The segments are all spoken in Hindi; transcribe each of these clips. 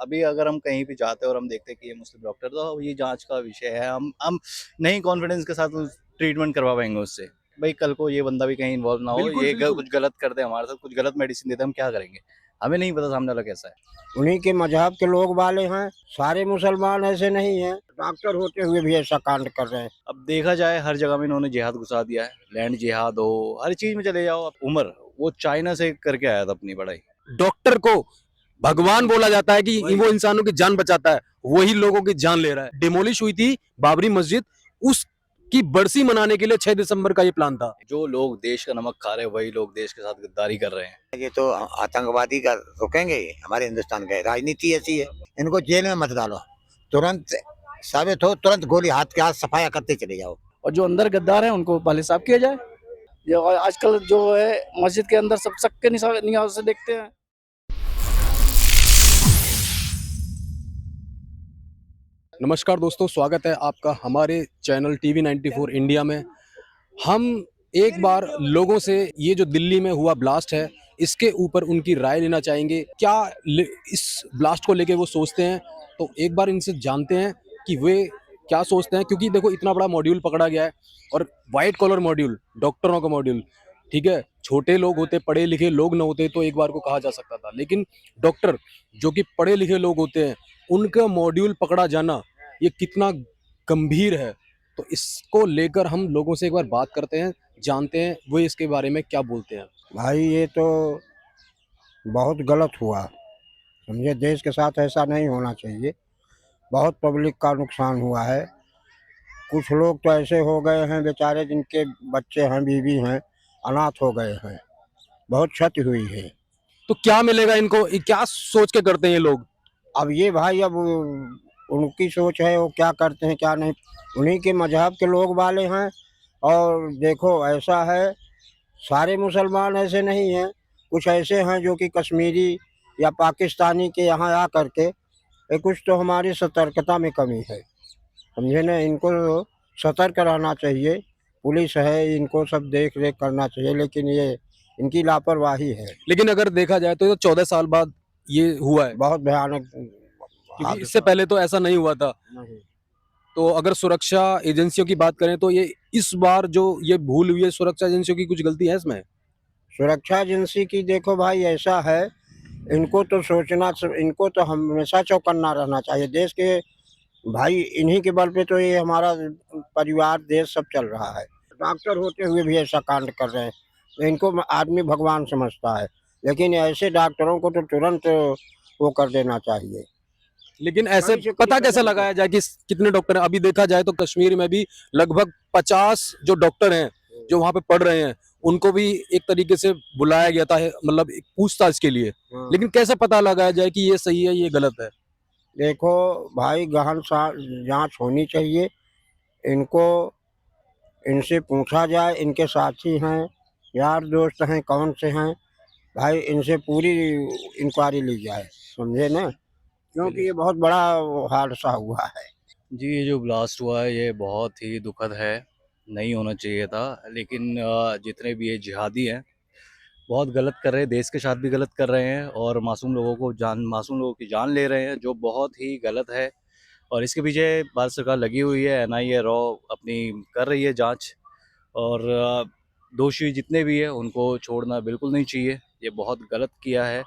अभी अगर हम कहीं भी जाते हैं और हम देखते हैं कि ये मुस्लिम डॉक्टर, तो ये जांच का विषय है। हम नहीं कॉन्फिडेंस के साथ ट्रीटमेंट करवा पाएंगे उससे। भाई कल को ये बंदा भी कहीं इन्वॉल्व ना हो, बिल्कुल, ये बिल्कुल। कुछ गलत कर दे हमारे साथ, कुछ गलत मेडिसिन दे दे, हम क्या करेंगे? हमें नहीं पता सामने वाला कैसा है। उन्हीं के मजहब के लोग वाले हैं। सारे मुसलमान ऐसे नहीं हैं। डॉक्टर होते हुए भी ऐसा कांड कर रहे हैं। अब देखा जाए हर जगह में इन्होंने जिहाद घुसा दिया है। लैंड जिहाद हो, हर चीज में चले जाओ। उमर वो चाइना से करके आया था अपनी पढ़ाई। डॉक्टर को भगवान बोला जाता है कि वो इंसानों की जान बचाता है, वही लोगों की जान ले रहा है। डिमोलिश हुई थी बाबरी मस्जिद, उसकी बरसी मनाने के लिए 6 दिसंबर का ये प्लान था। जो लोग देश का नमक खा रहे हैं वही लोग देश के साथ गद्दारी कर रहे हैं। ये तो आतंकवादी का रोकेंगे हमारे हिंदुस्तान के। राजनीति ऐसी है, इनको जेल में मत डालो। तुरंत साबित हो, तुरंत गोली हाथ के हाथ सफाया करते चले जाओ। और जो अंदर गद्दार हैं उनको पहले साफ किया जाए। जो आजकल जो है मस्जिद के अंदर सब शक के निगाहों से देखते हैं। नमस्कार दोस्तों, स्वागत है आपका हमारे चैनल टीवी 94 इंडिया में। हम एक बार लोगों से ये जो दिल्ली में हुआ ब्लास्ट है इसके ऊपर उनकी राय लेना चाहेंगे। क्या इस ब्लास्ट को लेके वो सोचते हैं, तो एक बार इनसे जानते हैं कि वे क्या सोचते हैं। क्योंकि देखो, इतना बड़ा मॉड्यूल पकड़ा गया है और वाइट कॉलर मॉड्यूल, डॉक्टरों का मॉड्यूल, ठीक है। छोटे लोग होते, पढ़े लिखे लोग न होते तो एक बार को कहा जा सकता था, लेकिन डॉक्टर जो कि पढ़े लिखे लोग होते हैं उनका मॉड्यूल पकड़ा जाना ये कितना गंभीर है। तो इसको लेकर हम लोगों से एक बार बात करते हैं, जानते हैं वो इसके बारे में क्या बोलते हैं। भाई ये तो बहुत गलत हुआ। समझे, देश के साथ ऐसा नहीं होना चाहिए। बहुत पब्लिक का नुकसान हुआ है। कुछ लोग तो ऐसे हो गए हैं बेचारे, जिनके बच्चे हैं, बीवी हैं, अनाथ हो गए हैं। बहुत क्षति हुई है। तो क्या मिलेगा इनको, ये क्या सोच के करते हैं ये लोग? अब ये भाई, अब उनकी सोच है, वो क्या करते हैं क्या नहीं। उन्हीं के मजहब के लोग वाले हैं। और देखो ऐसा है, सारे मुसलमान ऐसे नहीं हैं। कुछ ऐसे हैं जो कि कश्मीरी या पाकिस्तानी के यहाँ आ करके, कुछ तो हमारी सतर्कता में कमी है। समझे ना, इनको सतर्क रहना चाहिए। पुलिस है, इनको सब देख रेख करना चाहिए, लेकिन ये इनकी लापरवाही है। लेकिन अगर देखा जाए तो ये 14 साल बाद ये हुआ है, बहुत भयानक क्योंकि इससे पहले तो ऐसा नहीं हुआ था। नहीं। तो अगर सुरक्षा एजेंसियों की बात करें तो ये इस बार जो ये भूल हुई है, सुरक्षा एजेंसियों की कुछ गलती है इसमें? सुरक्षा एजेंसी की देखो भाई, ऐसा है, इनको तो सोचना, इनको तो हमेशा चौकन्ना रहना चाहिए। देश के भाई, इन्हीं के बल पे तो ये हमारा परिवार, देश सब चल रहा है। डॉक्टर होते हुए भी ऐसा कांड कर रहे हैं, तो इनको आदमी भगवान समझता है। लेकिन ऐसे डॉक्टरों को तो तुरंत वो कर देना चाहिए। लेकिन ऐसे पता कैसे लगाया जाए कि कितने डॉक्टर हैं? अभी देखा जाए तो कश्मीर में भी लगभग 50 जो डॉक्टर हैं जो वहाँ पे पढ़ रहे हैं, उनको भी एक तरीके से बुलाया गया था, मतलब एक पूछताछ के लिए। लेकिन कैसे पता लगाया जाए कि ये सही है, ये गलत है? देखो भाई, गहन जांच होनी चाहिए। इनको, इनसे पूछा जाए, इनके साथी हैं, यार दोस्त हैं, कौन से हैं भाई, इनसे पूरी इंक्वायरी ली जाए। समझे ना, क्योंकि ये बहुत बड़ा हादसा हुआ है। जी, ये जो ब्लास्ट हुआ है ये बहुत ही दुखद है। नहीं होना चाहिए था। लेकिन जितने भी ये जिहादी हैं बहुत गलत कर रहे हैं, देश के साथ भी गलत कर रहे हैं और मासूम लोगों की जान ले रहे हैं, जो बहुत ही गलत है। और इसके पीछे भारत सरकार लगी हुई है। एनआईए रॉ अपनी कर रही है जांच। और दोषी जितने भी हैं उनको छोड़ना बिल्कुल नहीं चाहिए। ये बहुत गलत किया है।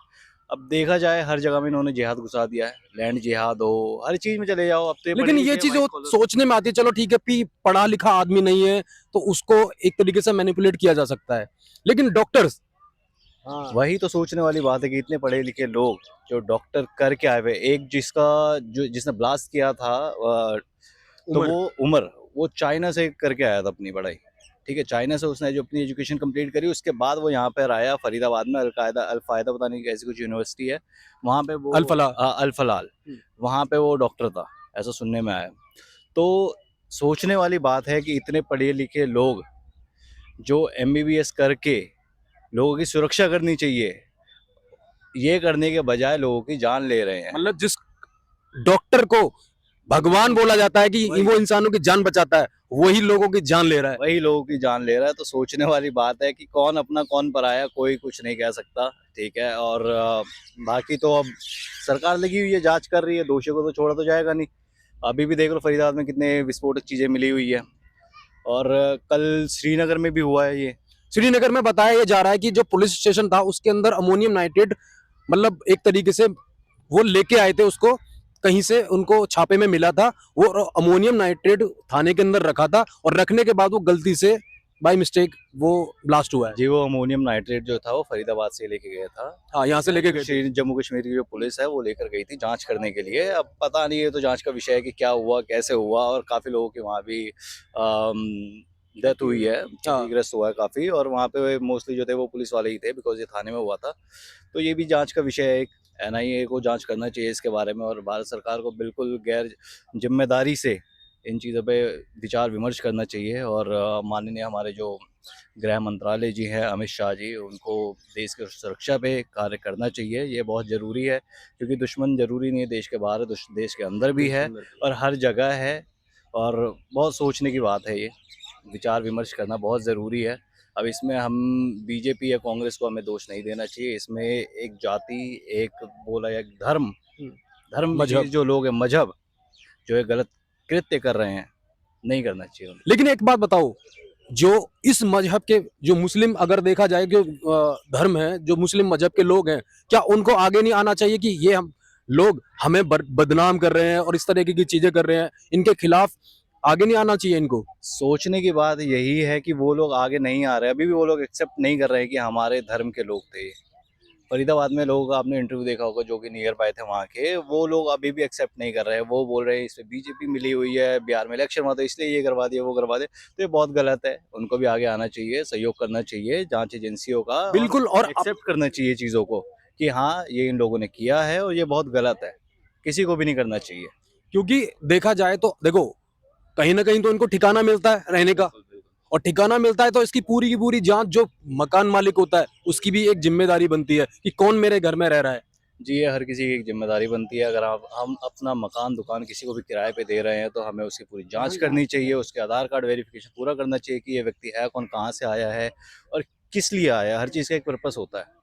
अब देखा जाए हर जगह में इन्होंने जिहाद घुसा दिया है। लैंड जिहाद हो, हर चीज में चले जाओ। अब तो लेकिन ये चीज सोचने में आती है, चलो ठीक है, पढ़ा लिखा आदमी नहीं है तो उसको एक तरीके से मैनिपुलेट किया जा सकता है, लेकिन डॉक्टर्स, हाँ, वही तो सोचने वाली बात है कि इतने पढ़े लिखे लोग जो डॉक्टर करके आए हुए, एक जिसने ब्लास्ट किया था, तो उमर, वो उमर, वो चाइना से करके आया था अपनी पढ़ाई। ठीक है, चाइना से उसने जो अपनी एजुकेशन कंप्लीट करी, उसके बाद वो यहाँ पर आया फरीदाबाद में, अल-फायदा पता नहीं कैसी कुछ यूनिवर्सिटी है वहाँ पे, वो अल फलाल, वहाँ पे वो डॉक्टर था, ऐसा सुनने में आया। तो सोचने वाली बात है कि इतने पढ़े लिखे लोग जो एमबीबीएस करके लोगों की सुरक्षा करनी चाहिए, ये करने के बजाय लोगों की जान ले रहे हैं। मतलब जिस डॉक्टर को भगवान बोला जाता है कि वो इंसानों की जान बचाता है, वही लोगों की जान ले रहा है। वही लोगों की जान ले रहा है। तो सोचने वाली बात है कि कौन अपना कौन पराया, कोई कुछ नहीं कह सकता, ठीक है। और बाकी तो अब सरकार लगी हुई है, जांच कर रही है, दोषियों को तो छोड़ा तो जाएगा नहीं। अभी भी देख लो फरीदाबाद में कितने विस्फोटक चीज़ें मिली हुई है, और कल श्रीनगर में भी हुआ है ये। श्रीनगर में बताया ये जा रहा है कि जो पुलिस स्टेशन था उसके अंदर अमोनियम नाइट्रेट, मतलब एक तरीके से वो लेके आए थे उसको, कहीं से उनको छापे में मिला था, वो अमोनियम नाइट्रेट थाने के अंदर रखा था और रखने के बाद वो गलती से बाय मिस्टेक वो ब्लास्ट हुआ है। जी, वो अमोनियम नाइट्रेट जो था वो फरीदाबाद से लेके गया था। हाँ, यहाँ से लेके गए थे। जम्मू कश्मीर की जो पुलिस है वो लेकर गई थी जांच करने के लिए। अब पता नहीं, ये तो जांच का विषय है कि क्या हुआ, कैसे हुआ, और काफ़ी लोगों की वहाँ भी डेथ हुई है, क्षतिग्रस्त हुआ है काफ़ी। और वहाँ पे मोस्टली जो थे वो पुलिस वाले ही थे, बिकॉज ये थाने में हुआ था। तो ये भी जांच का विषय है। एक NIA को जांच करना चाहिए इसके बारे में, और भारत सरकार को बिल्कुल गैर जिम्मेदारी से इन चीज़ों पे विचार विमर्श करना चाहिए। और माननीय हमारे जो गृह मंत्रालय जी हैं, अमित शाह जी, उनको देश की सुरक्षा पे कार्य करना चाहिए। ये बहुत ज़रूरी है, क्योंकि दुश्मन ज़रूरी नहीं है देश के बाहर, देश के अंदर भी है और हर जगह है। और बहुत सोचने की बात है ये, विचार विमर्श करना बहुत ज़रूरी है। अब इसमें हम बीजेपी या कांग्रेस को हमें दोष नहीं देना चाहिए। इसमें एक जाति, एक बोला या एक धर्म, धर्म मजहब। जो लोग हैं, मजहब जो है गलत कृत्य कर रहे हैं, नहीं करना चाहिए उन्हें। लेकिन एक बात बताओ, जो इस मजहब के जो मुस्लिम, अगर देखा जाए कि धर्म है, जो मुस्लिम मजहब के लोग हैं, क्या उनको आगे नहीं आना चाहिए कि ये हम लोग हमें बदनाम कर रहे हैं और इस तरीके की चीजें कर रहे हैं, इनके खिलाफ आगे नहीं आना चाहिए इनको? सोचने की बात यही है कि वो लोग आगे नहीं आ रहे, अभी भी वो लोग एक्सेप्ट नहीं कर रहे हैं कि हमारे धर्म के लोग थे। फरीदाबाद में लोग, आपने इंटरव्यू देखा होगा जो कि नियर बाय थे वहाँ के, वो लोग अभी भी एक्सेप्ट नहीं कर रहे हैं। वो बोल रहे हैं इसमें बीजेपी मिली हुई है, बिहार में इलेक्शन हुआ था इसलिए ये करवा दिया, वो करवा दिया। तो ये बहुत गलत है। उनको भी आगे आना चाहिए, सहयोग करना चाहिए जांच एजेंसियों का, और बिल्कुल। और एक्सेप्ट करना चाहिए चीज़ों को कि हाँ, ये इन लोगों ने किया है और ये बहुत गलत है, किसी को भी नहीं करना चाहिए। क्योंकि देखा जाए तो देखो, कहीं ना कहीं तो इनको ठिकाना मिलता है रहने का, और ठिकाना मिलता है तो इसकी पूरी की पूरी जांच जो मकान मालिक होता है उसकी भी एक जिम्मेदारी बनती है कि कौन मेरे घर में रह रहा है। जी, ये हर किसी की एक जिम्मेदारी बनती है। अगर हम अपना मकान दुकान किसी को भी किराए पे दे रहे हैं तो हमें उसकी पूरी जांच करनी चाहिए, उसके आधार कार्ड वेरिफिकेशन पूरा करना चाहिए कि ये व्यक्ति है कौन, कहाँ से आया है और किस लिए आया है। हर चीज़ का एक पर्पस होता है।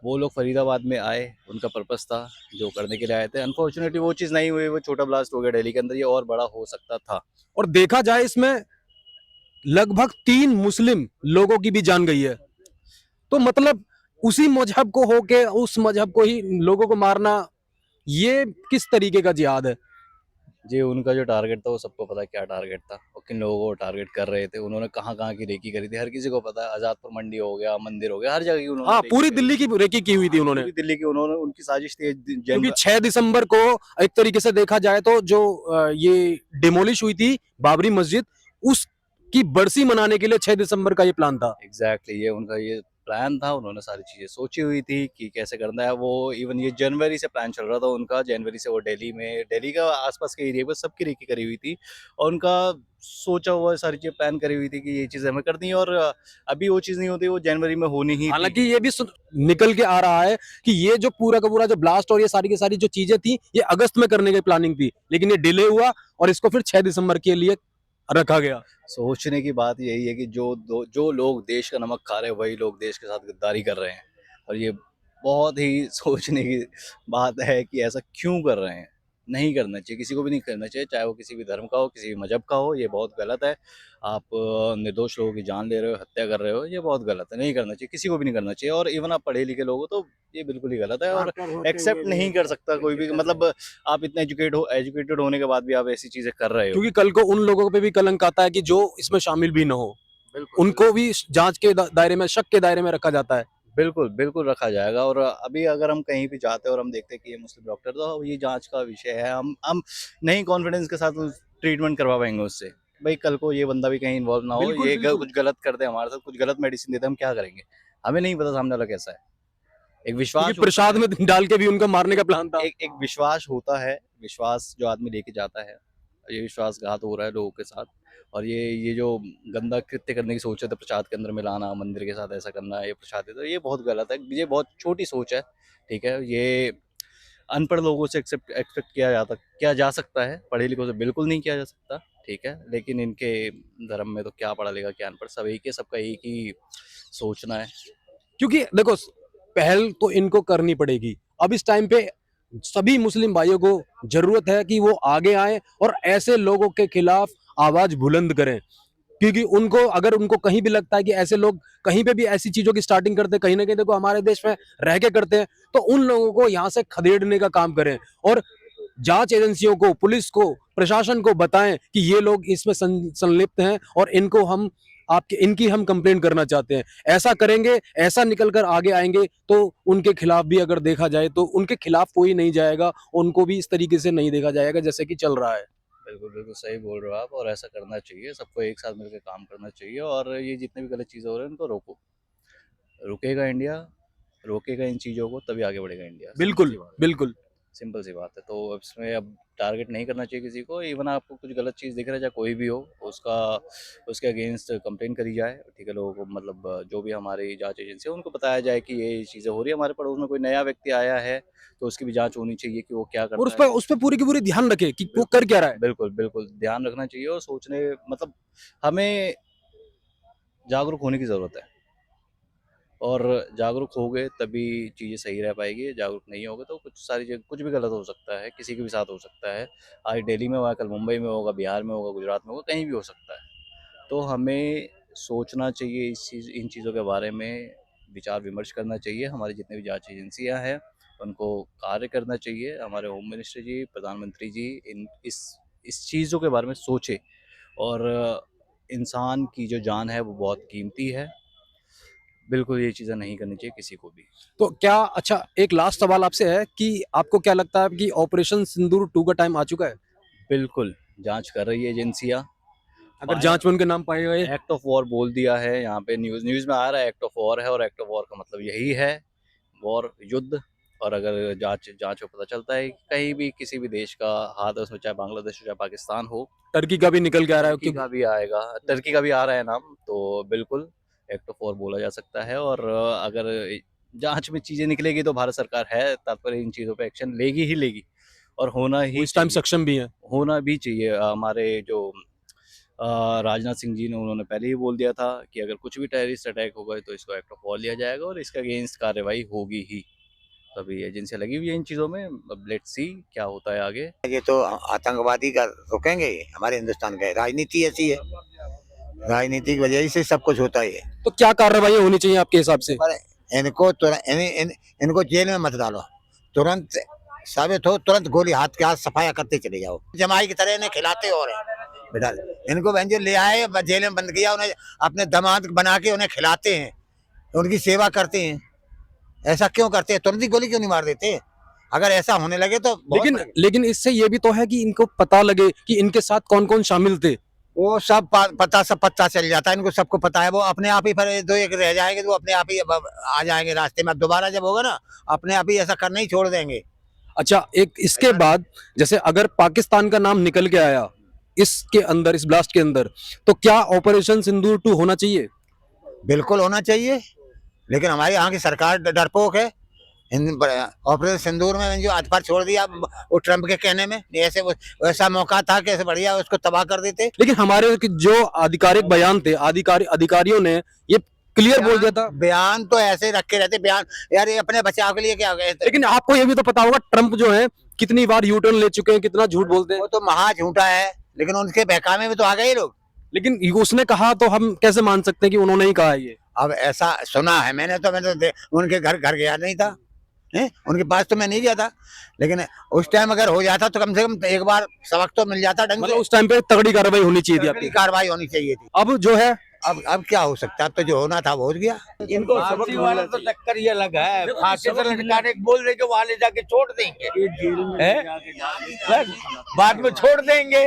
वो लोग फरीदाबाद में आए, उनका पर्पस था जो करने के लिए आए थे। अनफॉर्चुनेटली वो चीज़ नहीं हुई, वो छोटा ब्लास्ट हो गया दिल्ली के अंदर, ये और बड़ा हो सकता था। और देखा जाए इसमें लगभग 3 मुस्लिम लोगों की भी जान गई है, तो मतलब उसी मजहब को होके उस मजहब को ही लोगों को मारना, ये किस तरीके का जिहाद है? जी, उनका जो टारगेट था वो सबको पता है क्या टारगेट था और किन लोगों को टारगेट कर रहे थे। उन्होंने कहाँ-कहाँ की रेकी करी थी, हर किसी को पता है। आज़ादपुर मंडी हो गया, मंदिर हो गया, हर जगह की उन्होंने हाँ, रेकी पूरी करी दिल्ली थी। की रेकी की हुई थी उन्होंने। पूरी दिल्ली की उन्होंने, उनकी साजिश थी। क्योंकि 6 दिसंबर को एक तरीके से देखा जाए तो जो ये डिमोलिश हुई थी बाबरी मस्जिद, उसकी बरसी मनाने के लिए 6 दिसंबर का ये प्लान था। एग्जैक्टली, ये उनका ये प्लान था। उन्होंने सारी चीज़ें सोची हुई थी कि कैसे करना है। वो इवन ये जनवरी से प्लान चल रहा था उनका। जनवरी से वो दिल्ली का आसपास के एरिया में सबकी रेकी करी हुई थी, और उनका सोचा हुआ सारी चीज़ें प्लान करी हुई थी कि ये चीज़ें हमें करनी है। और अभी वो चीज़ नहीं होती, वो जनवरी में होनी ही थी। हालांकि ये भी निकल के आ रहा है कि ये जो पूरा का पूरा जो ब्लास्ट और ये सारी की सारी जो चीजें थी, ये अगस्त में करने की प्लानिंग थी, लेकिन ये डिले हुआ और इसको फिर 6 दिसंबर के लिए रखा गया। सोचने की बात यही है कि जो लोग देश का नमक खा रहे हैं वही लोग देश के साथ गद्दारी कर रहे हैं, और ये बहुत ही सोचने की बात है कि ऐसा क्यों कर रहे हैं। नहीं करना चाहिए, किसी को भी नहीं करना चाहिए, चाहे वो किसी भी धर्म का हो, किसी भी मजहब का हो। ये बहुत गलत है। आप निर्दोष लोगों की जान ले रहे हो, हत्या कर रहे हो, ये बहुत गलत है। नहीं करना चाहिए, किसी को भी नहीं करना चाहिए। और इवन आप पढ़े लिखे लोग हो तो ये बिल्कुल ही गलत है, और डॉक्टर होते एक्सेप्ट हुए नहीं भी कर सकता कोई भी। ऐसी मतलब आप इतने एजुकेटेड होने के बाद भी आप ऐसी चीज़ें कर रहे हो। क्योंकि कल को उन लोगों पे भी कलंक आता है कि जो इसमें शामिल भी ना हो, बिल्कुल, उनको भी जांच के दायरे में, शक के दायरे में रखा जाता है। बिल्कुल, बिल्कुल रखा जाएगा। और अभी अगर हम कहीं भी जाते हैं और हम देखते हैं कि ये मुस्लिम डॉक्टर, तो ये जाँच का विषय है। हम नहीं कॉन्फिडेंस के साथ उस ट्रीटमेंट करवा पाएँगे उससे। भई कल को ये बंदा भी कहीं इन्वॉल्व ना हो, बिल्कुल, ये बिल्कुल। कुछ गलत कर दे हमारे साथ, कुछ गलत मेडिसिन दे दे, हम क्या करेंगे? हमें नहीं पता सामने वाला कैसा है। एक क्योंकि विश्वास होता प्रसाद है, में डाल के भी उनका मारने का प्लान था। एक एक विश्वास होता है, विश्वास जो आदमी लेके जाता है, ये विश्वासघात हो रहा है लोगों के साथ। और ये जो गंदा कृत्य करने की सोच है, तो प्रसाद के अंदर मिलाना, मंदिर के साथ ऐसा करना, ये प्रसाद देना, ये बहुत गलत है। ये बहुत छोटी सोच है, ठीक है? ये अनपढ़ लोगों से एक्सेप्ट एक्सपेक्ट किया जा सकता है, पढ़े लिखों से बिल्कुल नहीं किया जा सकता, ठीक है, लेकिन इनके धर्म में तो क्या पढ़ा लिखा क्या अनपढ़, सब एक है, सबका एक ही सोचना है। क्योंकि देखो पहल तो इनको करनी पड़ेगी। अब इस टाइम पे सभी मुस्लिम भाइयों को जरूरत है कि वो आगे आए और ऐसे लोगों के खिलाफ आवाज बुलंद करें, क्योंकि उनको अगर उनको कहीं भी लगता है कि ऐसे लोग कहीं पे भी ऐसी चीजों की स्टार्टिंग करते हैं, कहीं ना कहीं देखो हमारे देश में रह के करते हैं, तो उन लोगों को यहाँ से खदेड़ने का काम करें और जांच एजेंसियों को, पुलिस को, प्रशासन को बताएं कि ये लोग इसमें संलिप्त हैं और इनको हम इनकी हम कंप्लेंट करना चाहते हैं। ऐसा करेंगे, ऐसा निकल कर आगे आएंगे तो उनके खिलाफ भी अगर देखा जाए तो उनके खिलाफ कोई नहीं जाएगा, उनको भी इस तरीके से नहीं देखा जाएगा जैसे कि चल रहा है। बिल्कुल, बिल्कुल सही बोल रहे हो आप, और ऐसा करना चाहिए, सबको एक साथ मिलकर काम करना चाहिए, और ये जितने भी गलत चीज़ें हो रही हैं उनको रोको। रुकेगा इंडिया, रोकेगा इन चीज़ों को, तभी आगे बढ़ेगा इंडिया। सिंपल बिल्कुल सी बात है। बिल्कुल। सिंपल सी बात है। तो अब इसमें अब टारगेट नहीं करना चाहिए किसी को। इवन आपको कुछ गलत चीज़ दिख रहा है, चाहे कोई भी हो, उसका उसके अगेंस्ट कंप्लेन करी जाए, ठीक है। लोगों को मतलब जो भी हमारी जांच एजेंसी है उनको बताया जाए कि ये चीज़ें हो रही है, हमारे पड़ोस में कोई नया व्यक्ति आया है तो उसकी भी जांच होनी चाहिए कि वो क्या और करता है। उस पे पूरी की पूरी ध्यान रखे कि वो कर क्या रहा है। बिल्कुल, बिल्कुल ध्यान रखना चाहिए, और सोचने मतलब हमें जागरूक होने की ज़रूरत है, और जागरूक होगे तभी चीज़ें सही रह पाएगी। जागरूक नहीं होगे तो कुछ सारी जगह कुछ भी गलत हो सकता है, किसी के भी साथ हो सकता है। आज दिल्ली में हुआ, कल मुंबई में होगा, बिहार में होगा, गुजरात में होगा, कहीं भी हो सकता है। तो हमें सोचना चाहिए, इन चीज़ों के बारे में विचार विमर्श करना चाहिए। हमारी जितनी भी जांच एजेंसियां हैं उनको कार्य करना चाहिए। हमारे होम मिनिस्टर जी, प्रधानमंत्री जी इस चीज़ों के बारे में सोचे, और इंसान की जो जान है वो बहुत कीमती है। बिल्कुल ये चीज़ें नहीं करनी चाहिए किसी को भी। तो क्या, अच्छा एक लास्ट सवाल आपसे है कि आपको क्या लगता है कि ऑपरेशन सिंदूर 2 का टाइम आ चुका है? बिल्कुल, जाँच कर रही है एजेंसियाँ। अगर जांच में उनके नाम पाए गए। एक्ट ऑफ वॉर बोल दिया है यहाँ पे, न्यूज़ में आ रहा है एक्ट ऑफ वॉर है, और एक्ट ऑफ वॉर का मतलब यही है, वॉर युद्ध। और अगर जाँच जाँच में पता चलता है कि कहीं भी किसी भी देश का हाथ है उसमें, चाहे बांग्लादेश हो चाहे पाकिस्तान हो, टर्की का भी निकल के आ रहा है टर्की का भी आएगा, टर्की का भी आ रहा है नाम, तो बिल्कुल एक्ट ऑफ वॉर बोला जा सकता है। और अगर जाँच में चीज़ें निकलेगी तो भारत सरकार है तत्पर, इन चीज़ों पे एक्शन लेगी ही लेगी, और होना वो ही इस टाइम चाहिए। सक्षम भी है। होना भी चाहिए। हमारे जो राजनाथ सिंह जी ने, उन्होंने पहले ही बोल दिया था कि अगर कुछ भी टेररिस्ट अटैक होगा तो इसको एक्ट ऑफ वॉर लिया जाएगा, और इसके अगेंस्ट कार्रवाई होगी ही। तभी एजेंसियाँ लगी हुई है इन चीज़ों में। अब लेट्स सी क्या होता है आगे। ये तो आतंकवादी का रोकेंगे हमारे हिंदुस्तान का, राजनीति ऐसी है, राजनीति की वजह से सब कुछ होता है। तो क्या कार्रवाई होनी चाहिए आपके हिसाब से? पर इनको तुरंत इनको जेल में मत डालो, तुरंत साबित हो, तुरंत गोली हाथ के हाथ सफाया करते चले जाओ। जमाई की तरह इन्हें खिलाते और बेटा इनको जो ले आए जेल में बंद किया, उन्हें अपने दामाद बना के उन्हें खिलाते हैं, उनकी सेवा करते हैं। ऐसा क्यों करते हैं? तुरंत ही गोली क्यों नहीं मार देते? अगर ऐसा होने लगे तो लेकिन इससे ये भी तो है कि इनको पता लगे कि इनके साथ कौन कौन शामिल थे। वो सब पता चल जाता है, इनको सबको पता है। वो अपने आप ही फिर दो एक रह जाएंगे तो वो अपने आप ही आ जाएंगे रास्ते में। दोबारा जब होगा ना, अपने आप ही ऐसा करना ही छोड़ देंगे। अच्छा, एक इसके बाद जैसे अगर पाकिस्तान का नाम निकल के आया इसके अंदर, इस ब्लास्ट के अंदर, तो क्या ऑपरेशन सिंदूर 2 होना चाहिए? बिल्कुल होना चाहिए, लेकिन हमारे यहाँ की सरकार डरपोक है। ऑपरेशन सिंदूर में जो हाथ पर छोड़ दिया वो ट्रम्प के कहने में, ऐसे वैसा मौका था कि बढ़िया उसको तबाह कर देते। लेकिन हमारे जो आधिकारिक बयान थे, अधिकारियों ने ये क्लियर बोल दिया था। बयान तो ऐसे रखे रहते बयान, यार ये अपने बचाव के लिए क्या गए थे। लेकिन आपको ये भी तो पता होगा ट्रम्प जो है कितनी बार यू टर्न ले चुके हैं, कितना झूठ बोलते हैं। वो तो महा झूठा है, लेकिन उनके बहकावे में तो आ गए लोग। लेकिन उसने कहा तो हम कैसे मान सकते हैं कि उन्होंने ही कहा है ये? अब ऐसा सुना है मैंने तो उनके घर गया नहीं था, उनके पास तो मैं नहीं गया था, लेकिन उस टाइम अगर हो जाता तो कम से कम एक बार सबक तो मिल जाता ढंग से। मतलब उस टाइम पे तगड़ी कार्रवाई होनी चाहिए थी आपकी। कार्रवाई होनी चाहिए थी। अब जो है, अब क्या हो सकता है? अब तो जो होना था वो हो गया। इनको फांसी वाला तो चक्कर ये लगा है, फांसी तो लटकाने बोल रहे वहां ले जाके छोड़ देंगे, बस बाद में छोड़ देंगे।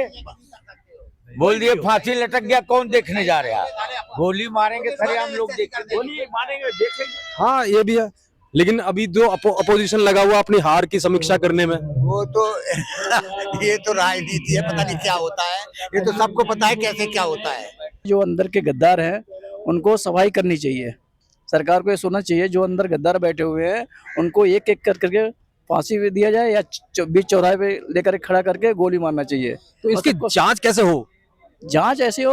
बोल दिए फांसी लटक गया, कौन देखने जा रहा है? गोली मारेंगे सरेआम, लोग देखेंगे, गोली मारेंगे देखेंगे। हाँ ये भी है, लेकिन अभी जो अपोजिशन लगा हुआ अपनी हार की समीक्षा करने में, वो तो ये तो राजनीति है, पता नहीं क्या होता है। ये तो सबको पता है कैसे क्या होता है। जो अंदर के गद्दार हैं उनको सफाई करनी चाहिए। सरकार को ये सोचना चाहिए जो अंदर गद्दार बैठे हुए हैं उनको एक एक करके फांसी भी दिया जाए, या बीच चौराहे पे लेकर खड़ा करके गोली मारना चाहिए। तो इसकी जांच कैसे हो? जांच ऐसे हो,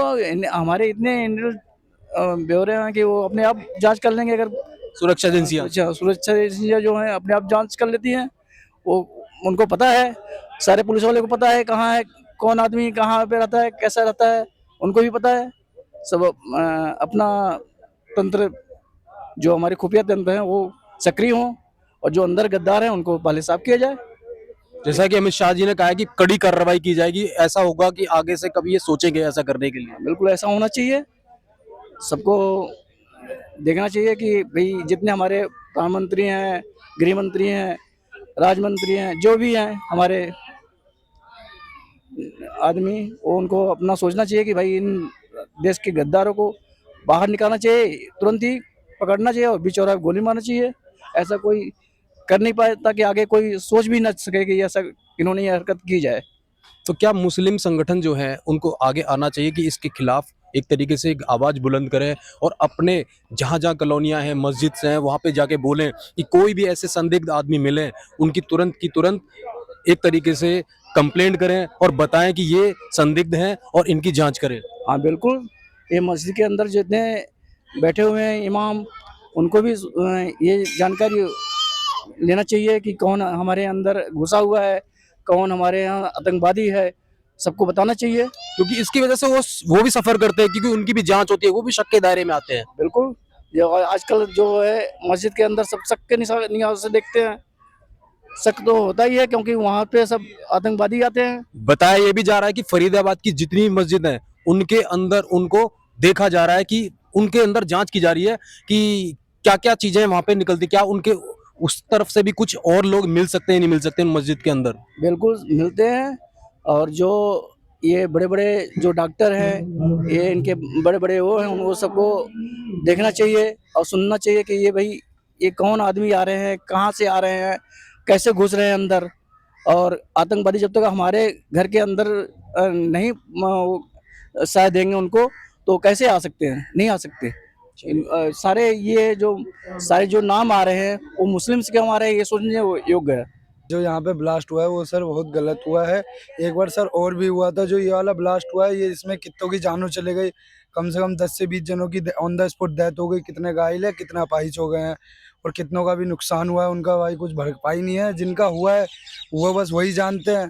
हमारे इतने ब्यौरे हैं कि वो अपने आप जांच कर लेंगे। अगर सुरक्षा एजेंसियां। सुरक्षा एजेंसियां जो हैं अपने आप जांच कर लेती हैं। वो उनको पता है, सारे पुलिस वाले को पता है कहाँ है कौन आदमी, कहाँ पे रहता है, कैसा रहता है, उनको भी पता है सब। अपना तंत्र, जो हमारे खुफिया तंत्र हैं वो सक्रिय हों, और जो अंदर गद्दार हैं उनको पहले साफ किया जाए। जैसा कि अमित शाह जी ने कहा है कि कड़ी कार्रवाई की जाएगी, ऐसा होगा कि आगे से कभी ये सोचेंगे ऐसा करने के लिए? बिल्कुल ऐसा होना चाहिए। सबको देखना चाहिए कि भाई जितने हमारे प्रधानमंत्री हैं, गृह मंत्री हैं, राज्य मंत्री हैं, जो भी हैं हमारे आदमी, वो उनको अपना सोचना चाहिए कि भाई इन देश के गद्दारों को बाहर निकालना चाहिए, तुरंत ही पकड़ना चाहिए और बीच चौराहे पे गोली मारना चाहिए। ऐसा कोई कर नहीं पाए ताकि आगे कोई सोच भी ना सके कि ऐसा इन्होंने ये हरकत की जाए। तो क्या मुस्लिम संगठन जो है उनको आगे आना चाहिए कि इसके खिलाफ एक तरीके से एक आवाज बुलंद करें और अपने जहाँ जहाँ कॉलोनियाँ हैं, मस्जिद से हैं, वहाँ पे जाके बोलें कि कोई भी ऐसे संदिग्ध आदमी मिले उनकी तुरंत की तुरंत एक तरीके से कंप्लेंट करें और बताएं कि ये संदिग्ध हैं और इनकी जांच करें? हाँ बिल्कुल, ये मस्जिद के अंदर जितने बैठे हुए हैं इमाम, उनको भी ये जानकारी लेना चाहिए कि कौन हमारे अंदर घुसा हुआ है, कौन हमारे यहाँ आतंकवादी है, सबको बताना चाहिए। क्योंकि इसकी वजह से वो भी सफर करते हैं, क्योंकि उनकी भी जांच होती है, वो भी शक के दायरे में आते हैं। बिल्कुल, जो आजकल जो है मस्जिद के अंदर सब शक के निगाह से देखते हैं। शक तो होता ही है क्योंकि वहाँ पे सब आतंकवादी आते हैं। बताया ये भी जा रहा है कि फरीदाबाद की जितनी मस्जिद हैं उनके अंदर उनको देखा जा रहा है कि उनके अंदर जांच की जा रही है कि क्या क्या चीजें वहां पे निकलती, क्या उनके उस तरफ से भी कुछ और लोग मिल सकते हैं, नहीं मिल सकते मस्जिद के अंदर? बिल्कुल मिलते हैं। और जो ये बड़े-बड़े जो डॉक्टर हैं, ये इनके बड़े-बड़े वो हैं, उनको सबको देखना चाहिए और सुनना चाहिए कि ये भाई ये कौन आदमी आ रहे हैं, कहाँ से आ रहे हैं, कैसे घुस रहे हैं अंदर। और आतंकवादी जब तक हमारे घर के अंदर नहीं साय देंगे उनको, तो कैसे आ सकते हैं? नहीं आ सकते। सारे जो नाम आ रहे हैं, वो मुस्लिम से क्यों आ रहे हैं, ये सोचने योग्य है। जो यहाँ पे ब्लास्ट हुआ है वो सर बहुत गलत हुआ है। एक बार सर और भी हुआ था, जो ये वाला ब्लास्ट हुआ है, ये इसमें कितनों की जान चले गई। कम से कम 10 से 20 जनों की ऑन द स्पॉट डेथ हो गई, कितने घायल है, कितने अपाहिज हो गए हैं और कितनों का भी नुकसान हुआ है। उनका भाई कुछ भरपाई नहीं है। जिनका हुआ है वो बस वही जानते हैं।